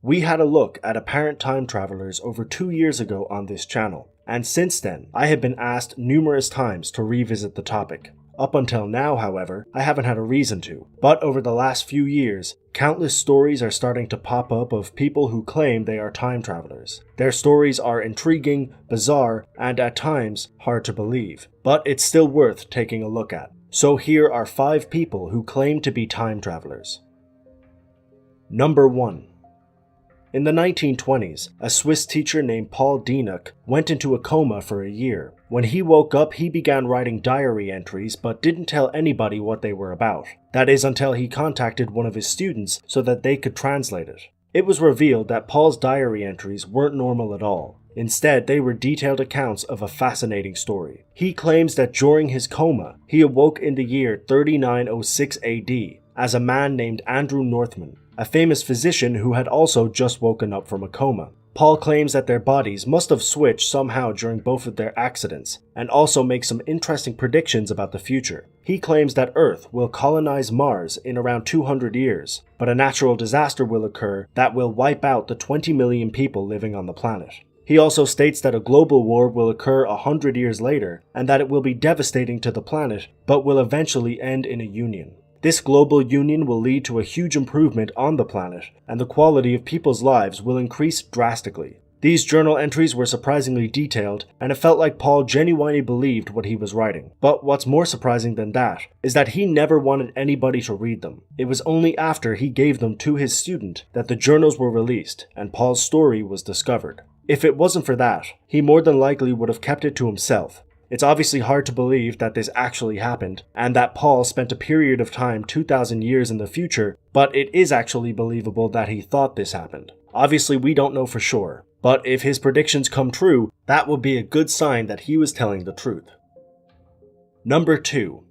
We had a look at apparent time travelers over 2 years ago on this channel, and since then, I have been asked numerous times to revisit the topic. Up until now, however, I haven't had a reason to, but over the last few years, countless stories are starting to pop up of people who claim they are time travelers. Their stories are intriguing, bizarre, and at times hard to believe, but it's still worth taking a look at. So here are 5 people who claim to be time travelers. Number 1. In the 1920s, a Swiss teacher named Paul Dienach went into a coma for a year. When he woke up, he began writing diary entries but didn't tell anybody what they were about. That is until he contacted one of his students so that they could translate it. It was revealed that Paul's diary entries weren't normal at all. Instead, they were detailed accounts of a fascinating story. He claims that during his coma, he awoke in the year 3906 AD as a man named Andrew Northman, a famous physician who had also just woken up from a coma. Paul claims that their bodies must have switched somehow during both of their accidents, and also makes some interesting predictions about the future. He claims that Earth will colonize Mars in around 200 years, but a natural disaster will occur that will wipe out the 20 million people living on the planet. He also states that a global war will occur 100 years later, and that it will be devastating to the planet, but will eventually end in a union. This global union will lead to a huge improvement on the planet, and the quality of people's lives will increase drastically. These journal entries were surprisingly detailed, and it felt like Paul genuinely believed what he was writing. But what's more surprising than that is that he never wanted anybody to read them. It was only after he gave them to his student that the journals were released, and Paul's story was discovered. If it wasn't for that, he more than likely would have kept it to himself. It's obviously hard to believe that this actually happened, and that Paul spent a period of time 2,000 years in the future, but it is actually believable that he thought this happened. Obviously, we don't know for sure, but if his predictions come true, that would be a good sign that he was telling the truth. Number 2.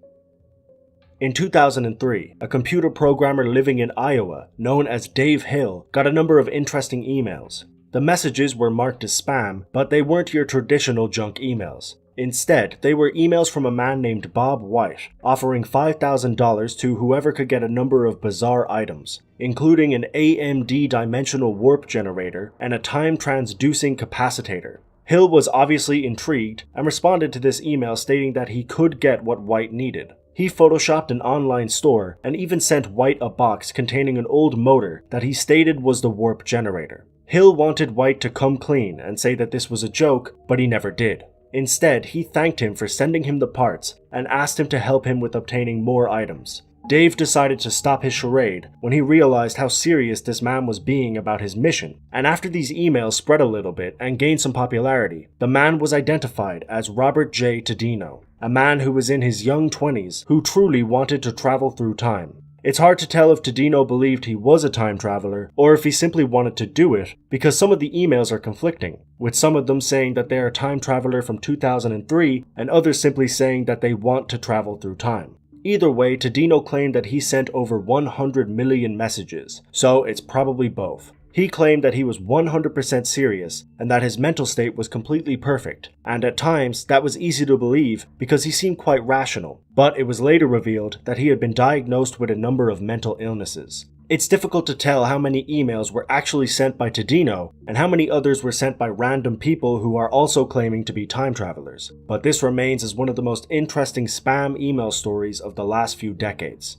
In 2003, a computer programmer living in Iowa, known as Dave Hill, got a number of interesting emails. The messages were marked as spam, but they weren't your traditional junk emails. Instead, they were emails from a man named Bob White, offering $5,000 to whoever could get a number of bizarre items, including an AMD dimensional warp generator and a time transducing capacitor. Hill was obviously intrigued and responded to this email stating that he could get what White needed. He photoshopped an online store and even sent White a box containing an old motor that he stated was the warp generator. Hill wanted White to come clean and say that this was a joke, but he never did. Instead, he thanked him for sending him the parts and asked him to help him with obtaining more items. Dave decided to stop his charade when he realized how serious this man was being about his mission, and after these emails spread a little bit and gained some popularity, the man was identified as Robert J. Tadino, a man who was in his young 20s who truly wanted to travel through time. It's hard to tell if Tadino believed he was a time traveler or if he simply wanted to do it, because some of the emails are conflicting, with some of them saying that they are a time traveler from 2003 and others simply saying that they want to travel through time. Either way, Tadino claimed that he sent over 100 million messages, so it's probably both. He claimed that he was 100% serious and that his mental state was completely perfect, and at times that was easy to believe because he seemed quite rational, but it was later revealed that he had been diagnosed with a number of mental illnesses. It's difficult to tell how many emails were actually sent by Tadino and how many others were sent by random people who are also claiming to be time travelers, but this remains as one of the most interesting spam email stories of the last few decades.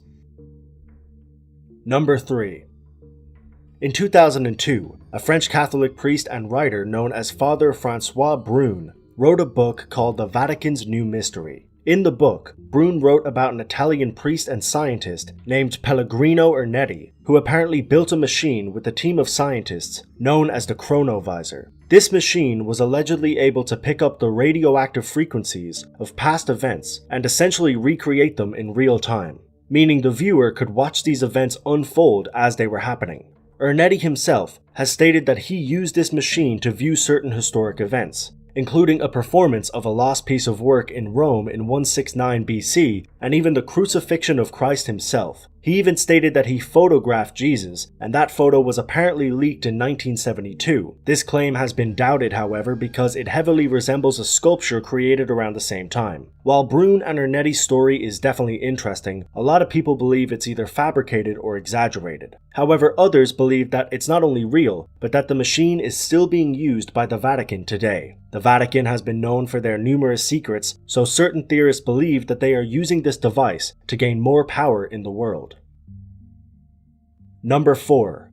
Number 3. In 2002, a French Catholic priest and writer known as Father Francois Brune wrote a book called The Vatican's New Mystery. In the book, Brune wrote about an Italian priest and scientist named Pellegrino Ernetti, who apparently built a machine with a team of scientists known as the chronovisor. This machine was allegedly able to pick up the radioactive frequencies of past events and essentially recreate them in real time, meaning the viewer could watch these events unfold as they were happening. Ernetti himself has stated that he used this machine to view certain historic events. including a performance of a lost piece of work in Rome in 169 BC, and even the crucifixion of Christ himself. He even stated that he photographed Jesus, and that photo was apparently leaked in 1972. This claim has been doubted, however, because it heavily resembles a sculpture created around the same time. While Brune and Ernetti's story is definitely interesting, a lot of people believe it's either fabricated or exaggerated. However, others believe that it's not only real, but that the machine is still being used by the Vatican today. The Vatican has been known for their numerous secrets, so certain theorists believe that they are using this device to gain more power in the world. Number 4.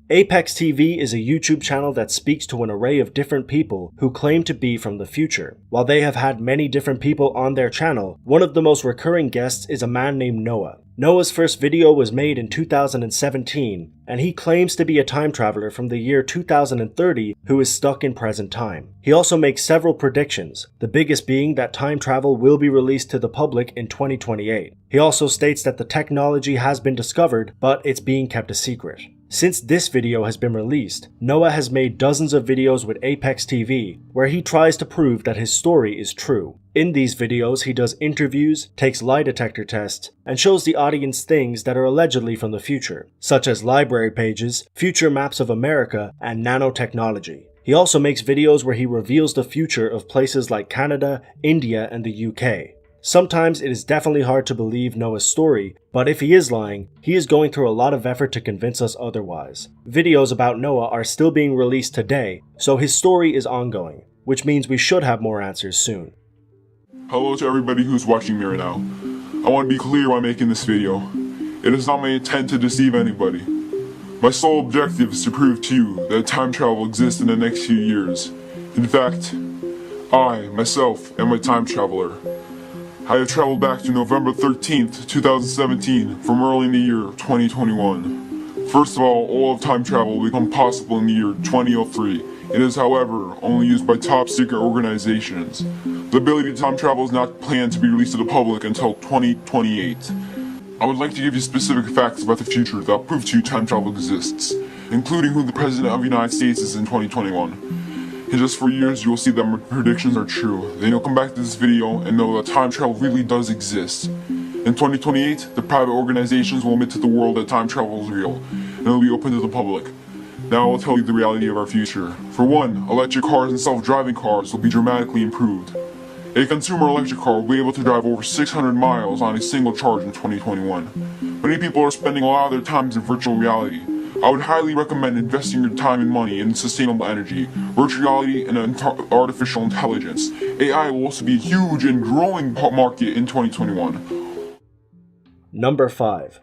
Apex TV is a YouTube channel that speaks to an array of different people who claim to be from the future. While they have had many different people on their channel, one of the most recurring guests is a man named Noah. Noah's first video was made in 2017, and he claims to be a time traveler from the year 2030 who is stuck in present time. He also makes several predictions, the biggest being that time travel will be released to the public in 2028. He also states that the technology has been discovered, but it's being kept a secret. Since this video has been released, Noah has made dozens of videos with Apex TV where he tries to prove that his story is true. In these videos, he does interviews, takes lie detector tests, and shows the audience things that are allegedly from the future, such as library pages, future maps of America, and nanotechnology. He also makes videos where he reveals the future of places like Canada, India, and the UK. Sometimes it is definitely hard to believe Noah's story, but if he is lying, he is going through a lot of effort to convince us otherwise. Videos about Noah are still being released today, so his story is ongoing, which means we should have more answers soon. Hello to everybody who's watching me right now. I want to be clear while making this video. It is not my intent to deceive anybody. My sole objective is to prove to you that time travel exists in the next few years. In fact, I, myself, am a time traveler. I have traveled back to November 13th, 2017 from early in the year 2021. First of all of time travel will become possible in the year 2003. It is, however, only used by top secret organizations. The ability to time travel is not planned to be released to the public until 2028. I would like to give you specific facts about the future that will prove to you time travel exists, including who the President of the United States is in 2021. In just 4 years, you will see that my predictions are true. Then you'll come back to this video and know that time travel really does exist. In 2028, the private organizations will admit to the world that time travel is real, and it will be open to the public. Now I will tell you the reality of our future. For one, electric cars and self-driving cars will be dramatically improved. A consumer electric car will be able to drive over 600 miles on a single charge in 2021. Many people are spending a lot of their time in virtual reality. I would highly recommend investing your time and money in sustainable energy, virtual reality, and artificial intelligence. AI will also be a huge and growing market in 2021. Number 5.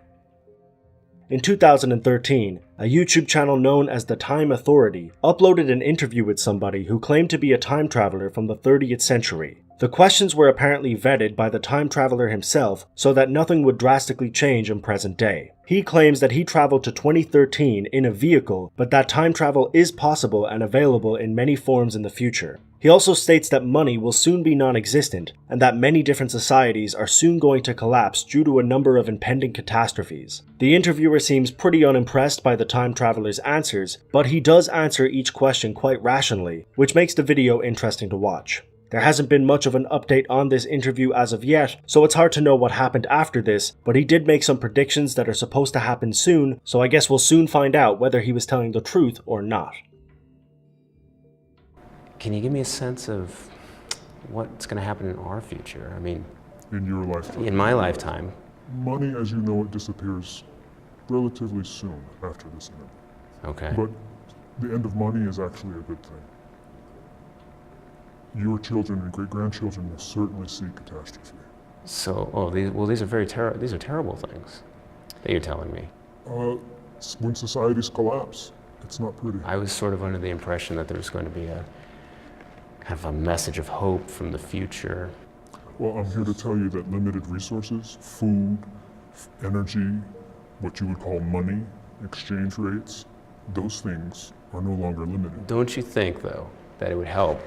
In 2013, a YouTube channel known as The Time Authority uploaded an interview with somebody who claimed to be a time traveler from the 30th century. The questions were apparently vetted by the time traveler himself so that nothing would drastically change in present day. He claims that he traveled to 2013 in a vehicle, but that time travel is possible and available in many forms in the future. He also states that money will soon be non-existent, and that many different societies are soon going to collapse due to a number of impending catastrophes. The interviewer seems pretty unimpressed by the time traveler's answers, but he does answer each question quite rationally, which makes the video interesting to watch. There hasn't been much of an update on this interview as of yet, so it's hard to know what happened after this, but he did make some predictions that are supposed to happen soon, so I guess we'll soon find out whether he was telling the truth or not. Can you give me a sense of what's going to happen in our future? I mean, in your lifetime? in my lifetime. Money, as you know it, disappears relatively soon after this event. Okay. But the end of money is actually a good thing. Your children and great-grandchildren will certainly see catastrophe. So, these are terrible things that you're telling me. When societies collapse, it's not pretty. I was sort of under the impression that there was going to be a kind of a message of hope from the future. Well, I'm here to tell you that limited resources, food, energy, what you would call money, exchange rates, those things are no longer limited. Don't you think, though, that it would help,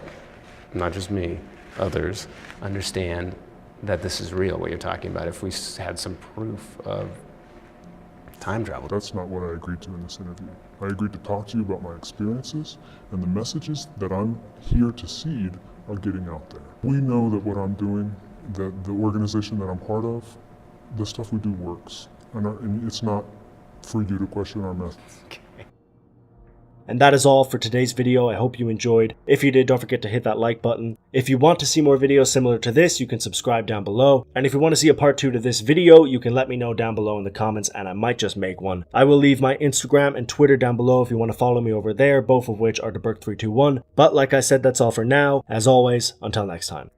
not just me, others, understand that this is real, what you're talking about, if we had some proof of time travel. That's not what I agreed to in this interview. I agreed to talk to you about my experiences, and the messages that I'm here to seed are getting out there. We know that what I'm doing, that the organization that I'm part of, the stuff we do works. And it's not for you to question our methods. And that is all for today's video. I hope you enjoyed. If you did, don't forget to hit that like button. If you want to see more videos similar to this, you can subscribe down below. And if you want to see a part 2 to this video, you can let me know down below in the comments and I might just make one. I will leave my Instagram and Twitter down below if you want to follow me over there, both of which are DeBurk321. But like I said, that's all for now. As always, until next time.